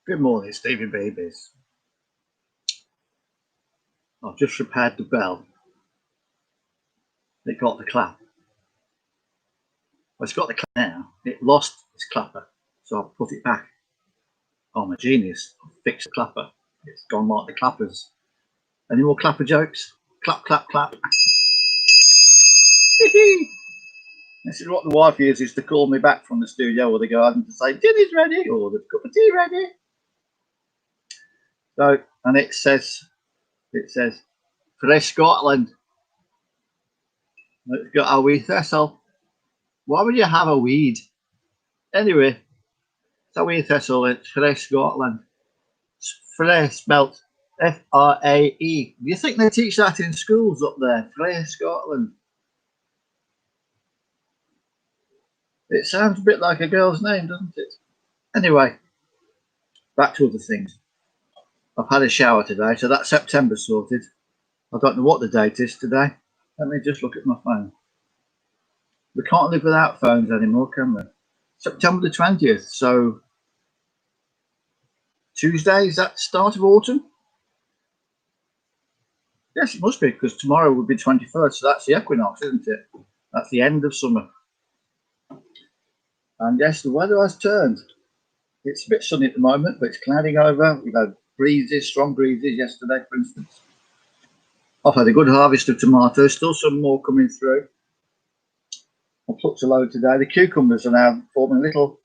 Good morning, Stevie Babies. I've just repaired the bell. It got the clap. Well, it's got the clap now. It lost its clapper, so I've put it back. I'm a genius. I've fixed the clapper. It's gone like the clappers. Any more clapper jokes? Clap, clap, clap. This is what the wife uses to call me back from the studio or the garden to say, dinner's ready, or the cup of tea ready. So, and it says, Fresh Scotland. It's got a wee thistle. Why would you have a weed? Anyway, it's a wee thistle. It's Fresh Scotland. It's fresh spelt F-R-A-E. Do you think they teach that in schools up there? Fresh Scotland. It sounds a bit like a girl's name, doesn't it? Anyway, back to other things. I've had a shower today, so that's September sorted. I don't know what the date is today. Let me just look at my phone. We can't live without phones anymore, can we? September the 20th, so Tuesday, is that the start of autumn? Yes, it must be, because tomorrow would be 21st, so that's the equinox, isn't it? That's the end of summer. And yes, the weather has turned. It's a bit sunny at the moment, but it's clouding over. We've had breezes, strong breezes yesterday, for instance. I've had a good harvest of tomatoes, still some more coming through. I plucked a load today. The cucumbers are now forming little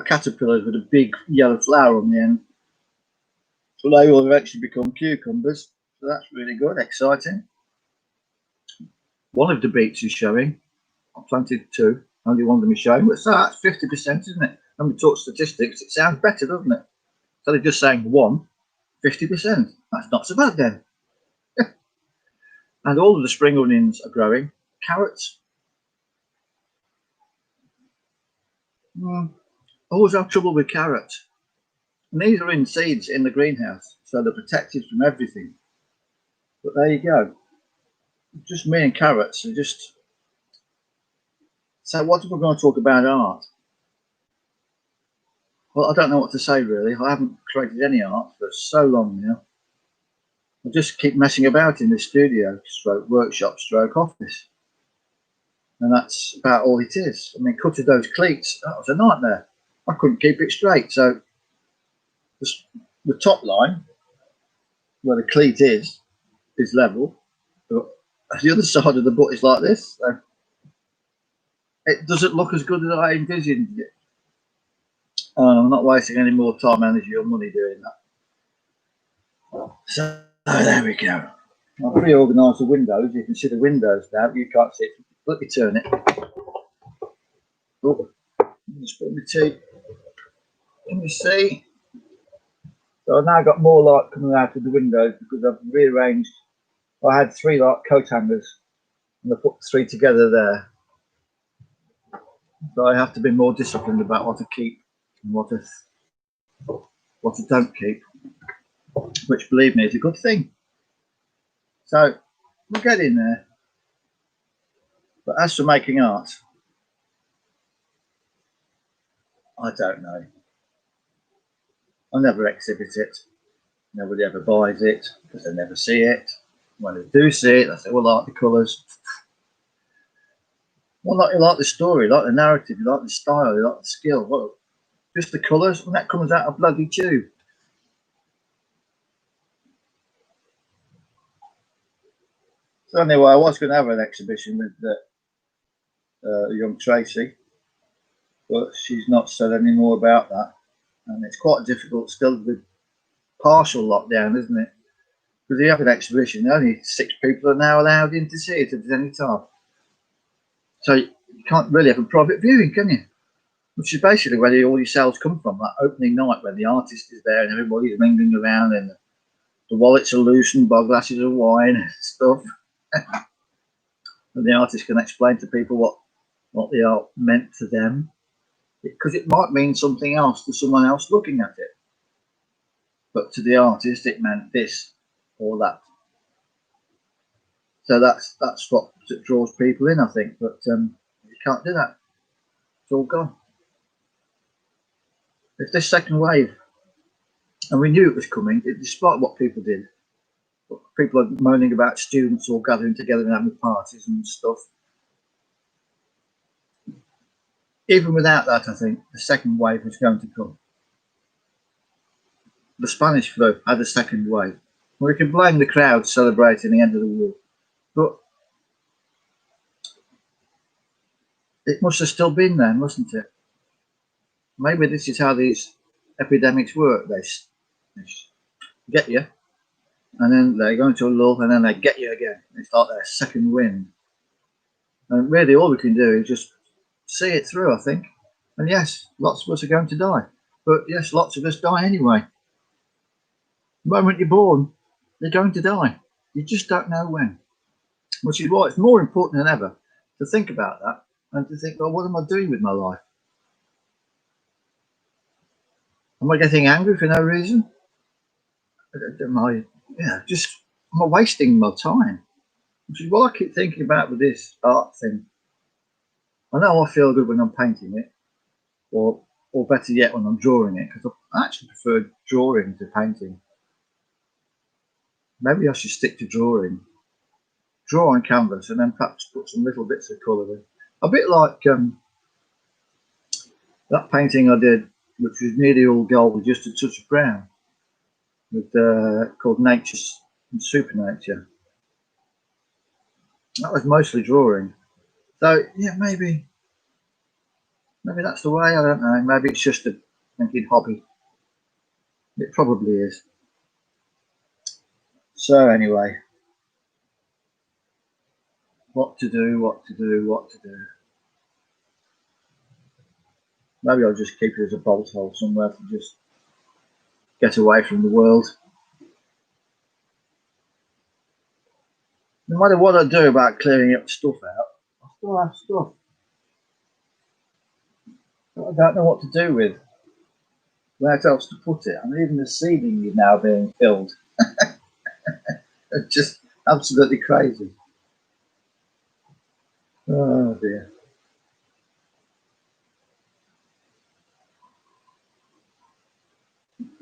caterpillars with a big yellow flower on the end. So they will eventually become cucumbers. So that's really good, exciting. One of the beets is showing. I planted two. Only one of them is showing. But so that's 50%, isn't it? When we talk statistics, it sounds better, doesn't it? So they're just saying 50%. That's not so bad then. And all of the spring onions are growing. Carrots. Always have trouble with carrots. And these are in seeds in the greenhouse, so they're protected from everything. But there you go. Just me and carrots are just. So what are we going to talk about art? Well, I don't know what to say really. I haven't created any art for so long now. I just keep messing about in the studio, stroke workshop, stroke office. And that's about all it is. I mean, cutting those cleats, that was a nightmare. I couldn't keep it straight. So the top line, where the cleat is level. But the other side of the butt is like this. So it doesn't look as good as I envisioned it. I'm not wasting any more time, energy, or money doing that. So there we go. I've reorganised the windows. You can see the windows now. You can't see it. Let me turn it. Oh, just put my tea. Let me see. So I've now got more light coming out of the windows because I've rearranged. I had three light coat hangers and I put three together there. So I have to be more disciplined about what to keep and what I don't keep, which, believe me, is a good thing. So we'll get in there. But as for making art, I don't know. I never exhibit it. Nobody ever buys it because they never see it. When they do see it, they say, well, I like the colours. Well, you like the story, you like the narrative, you like the style, you like the skill. Well, just the colours, and that comes out of bloody tube. So anyway, I was going to have an exhibition with young Tracy, but she's not said any more about that. And it's quite difficult still with partial lockdown, isn't it? Because you have an exhibition, only 6 people are now allowed in to see it at any time. So you can't really have a private viewing, can you? Which is basically where all your sales come from, that opening night when the artist is there and everybody's mingling around and the wallets are loosened by glasses of wine and stuff. And the artist can explain to people what the art meant to them. Because it might mean something else to someone else looking at it. But to the artist, it meant this or that. So that's what draws people in, I think. But you can't do that. It's all gone. If this second wave And we knew it was coming, despite what people did. People are moaning about students all gathering together and having parties and stuff. Even without that, I think the second wave was going to come. The Spanish flu had a second wave. We can blame the crowd celebrating the end of the war, but it must have still been there, mustn't it? Maybe this is how these epidemics work. They get you, and then they go into a lull, and then they get you again. They start their second wind. And really, all we can do is just see it through, I think. And yes, lots of us are going to die. But yes, lots of us die anyway. The moment you're born, you're going to die. You just don't know when. Which is why it's more important than ever to think about that and to think, well, what am I doing with my life? Am I getting angry for no reason? Am I wasting my time? Which is what I keep thinking about with this art thing. I know I feel good when I'm painting it, or better yet, when I'm drawing it, because I actually prefer drawing to painting. Maybe I should stick to drawing. Draw on canvas and then perhaps put some little bits of colour in. A bit like that painting I did, which was nearly all gold with just a touch of brown, with called Nature and Supernature. That was mostly drawing. So yeah, maybe that's the way. I don't know. Maybe it's just a thinking hobby. It probably is. So anyway, what to do? Maybe I'll just keep it as a bolt hole somewhere to just get away from the world. No matter what I do about clearing up stuff out, I still have stuff that I don't know what to do with. Where else to put it? And even the ceiling is now being filled. It's just absolutely crazy. Oh dear.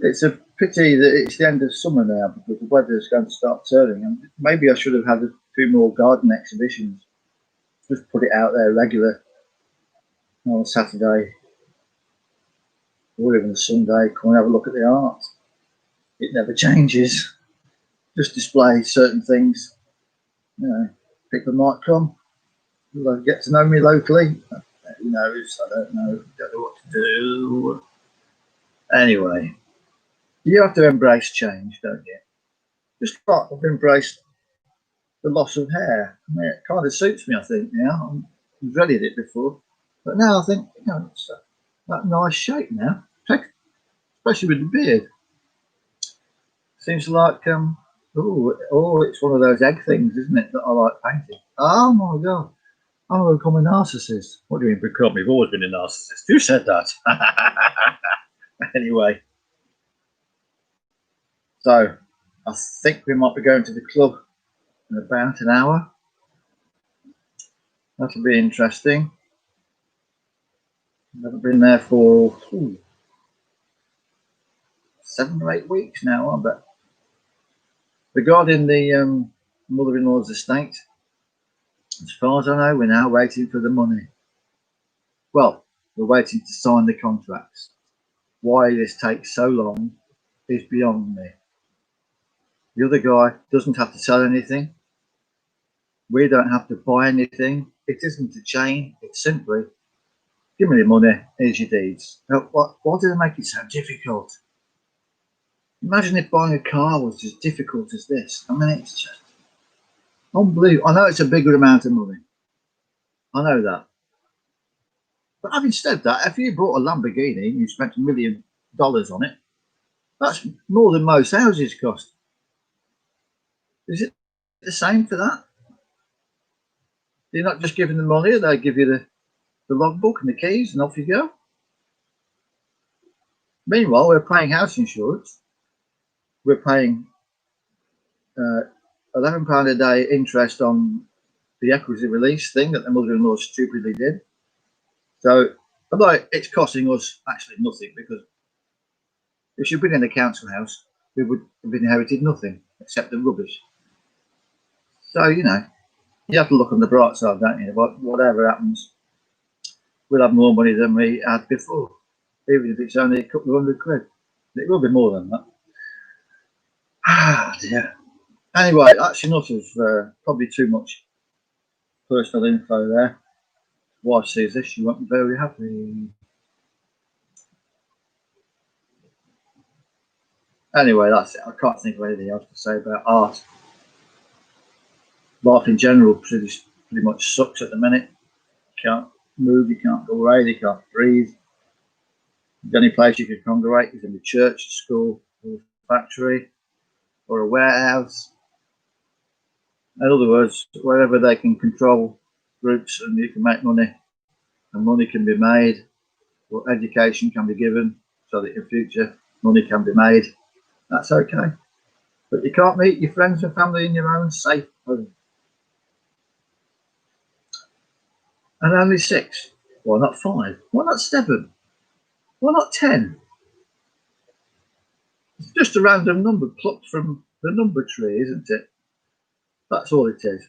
It's a pity that it's the end of summer now because the weather's going to start turning. And maybe I should have had a few more garden exhibitions. Just put it out there regular on Saturday or even Sunday. Come and have a look at the art. It never changes. Just display certain things. You know, people might come. They'll get to know me locally. Who knows? I don't know. Don't know what to do. Anyway, you have to embrace change, don't you? Just like I've embraced the loss of hair. I mean, it kind of suits me, I think, now. I've dreaded it before. But now I think, it's that nice shape now, especially with the beard. Seems like, it's one of those egg things, isn't it, that I like painting. Oh my God. I'm going to become a narcissist. What do you mean become? You've always been a narcissist. Who said that? Anyway. So, I think we might be going to the club in about an hour. That'll be interesting. I haven't been there for 7 or 8 weeks now, I bet. Regarding the mother-in-law's estate, as far as I know, we're now waiting for the money. Well, we're waiting to sign the contracts. Why this takes so long is beyond me. The other guy doesn't have to sell anything. We don't have to buy anything. It isn't a chain. It's simply, give me the money, here's your deeds. Now, why do they make it so difficult? Imagine if buying a car was as difficult as this. I mean, it's just unbelievable. I know it's a bigger amount of money. I know that. But having said that, if you bought a Lamborghini and you spent $1 million on it, that's more than most houses cost. Is it the same for that? You're not just giving them money, they give you the logbook and the keys and off you go. Meanwhile, we're paying house insurance. We're paying £11 a day interest on the equity release thing that the mother-in-law stupidly did. So, although it's costing us actually nothing because If she'd been in the council house, we would have inherited nothing except the rubbish. So, you know, you have to look on the bright side, don't you? Whatever happens, we'll have more money than we had before, even if it's only a couple of £100. It will be more than that. Ah, dear. Anyway, that's enough of probably too much personal info there. Wife sees this, she won't be very happy. Anyway, that's it. I can't think of anything else to say about art. Life in general pretty much sucks at the minute. You can't move, you can't go away, you can't breathe. The only place you can congregate is in the church, a school, or a factory, or a warehouse. In other words, wherever they can control groups and you can make money, and money can be made, or education can be given so that in future money can be made, that's okay. But you can't meet your friends and family in your own safe home. And only 6. Why not 5? Why not 7? Why not 10? It's just a random number plucked from the number tree, isn't it? That's all it is.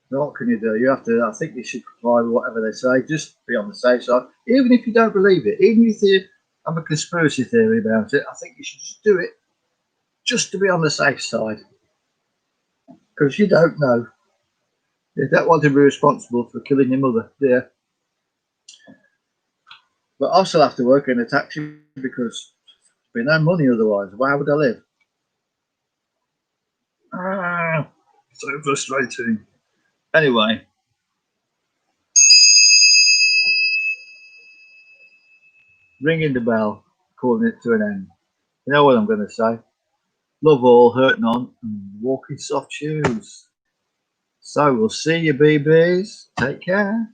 So what can you do? You have to, I think you should comply with whatever they say, just be on the safe side. Even if you don't believe it, even if you have a conspiracy theory about it, I think you should just do it just to be on the safe side. Because you don't know. You don't want to be responsible for killing your mother, dear. But I'll still have to work in a taxi because there'd be no money otherwise. Why would I live? Ah, so frustrating. Anyway. Ringing the bell, calling it to an end. You know what I'm going to say? Love all, hurt none, and walk in soft shoes. So we'll see you, BBs. Take care.